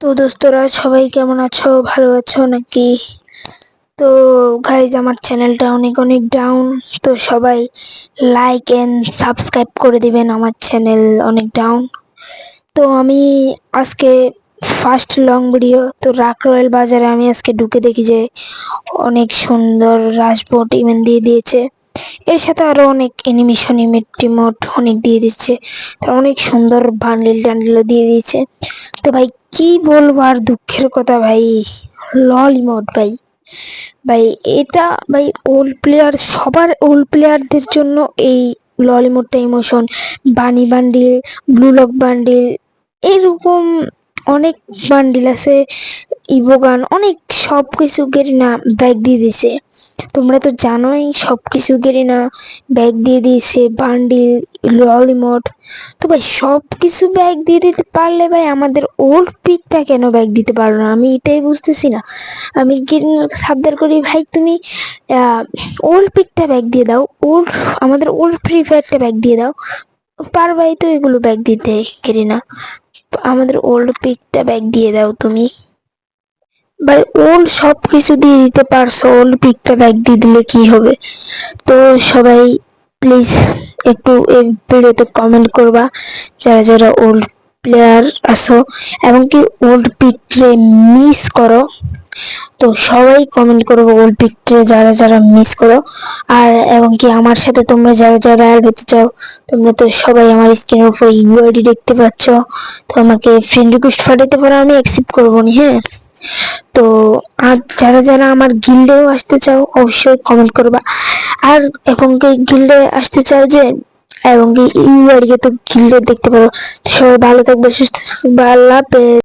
তো দোস্তরা সবাই কেমন আছো, ভালো আছো নাকি? তো গাইজ, আমার চ্যানেলটা অনেক অনেক ডাউন। তো সবাই লাইক এন্ড সাবস্ক্রাইব করে দিবেন, আমার চ্যানেল অনেক ডাউন। তো আমি আজকে ফার্স্ট লং ভিডিও। তো রাক রয়েল বাজারে আমি আজকে ঢুকে দেখি যে অনেক সুন্দর রাশবোট ইভেন্ট দিয়ে দিয়েছে। এর সাথে আরো অনেক অ্যানিমেশন ইমোট অনেক দিয়ে দিচ্ছে। তো অনেক সুন্দর বান্ডিল টান্ডিলও দিয়ে দিয়েছে। তো ভাই কি বলবো আর দুঃখের কথা ভাই, লল ইমোট ভাই। ভাই এটা ভাই ওল্ড প্লেয়ার, সবার ওল্ড প্লেয়ারদের জন্য এই লল ইমোটটা emotion. Bunny bundle, Blue Lock bundle, এরকম অনেক বান্ডিল আছে। ইভোগান অনেক সব কিছু গেরিনা ব্যাগ দিয়ে দিছে। তোমরা তো জানোই সব কিছু গেরিনা ব্যাগ দিয়ে দিয়েছে, বান্ডিল, লল ইমোট। তো ভাই সব কিছু ব্যাগ দিয়ে দিতে পারলে ভাই আমাদের ওল্ড পিকটা কেন ব্যাগ দিতে পারো না? আমি এটাই বুঝতেছি না। আমি গেরিনাকে সাবধান করি, ভাই তুমি ওল্ড পিকটা ব্যাগ দিয়ে দাও, ওল্ড আমাদের ওল্ড ফ্রি ফায়ারটা ব্যাগ দিয়ে দাও। পারবাই তো এগুলো ব্যাগ দিতে গেরিনা? আমাদের ওল্ড পিকটা ব্যাগ দিয়ে দাও তুমি ভাই। ওল্ড সব কিছু দিয়ে দিতে পারছো, ওল্ড পিকটা ব্যাগ দিয়ে দিলে কি হবে? তো সবাই প্লিজ একটু এই ভিডিওতে কমেন্ট করবা, যারা যারা ওল্ড প্লেয়ার আছো এবং কি ওল্ড পিকরে মিস করো। তো সবাই কমেন্ট করবো ওল্ড পিকরে যারা যারা মিস করো। আর এবং কি আমার সাথে তোমরা যারা যারা অ্যাড হতে চাও, তোমরা তো সবাই আমার স্ক্রিনের উপর ইউআইডি দেখতে পাচ্ছ। তো আমাকে ফ্রেন্ড রিকোয়েস্ট পাঠাতে পারো, আমি অ্যাকসেপ্ট করবো নি। হ্যাঁ, তো আর যারা যারা আমার গিল্ডেও আসতে চাও অবশ্যই কমেন্ট করবা। আর এবং কি গিল্ডে আসতে চাও যে, এবং কি ইউআইডি তো গিল্ডে দেখতে পারো। সবাই ভালো থাকবে, সুস্থ থাকবে, আল্লাহ হাফেজ।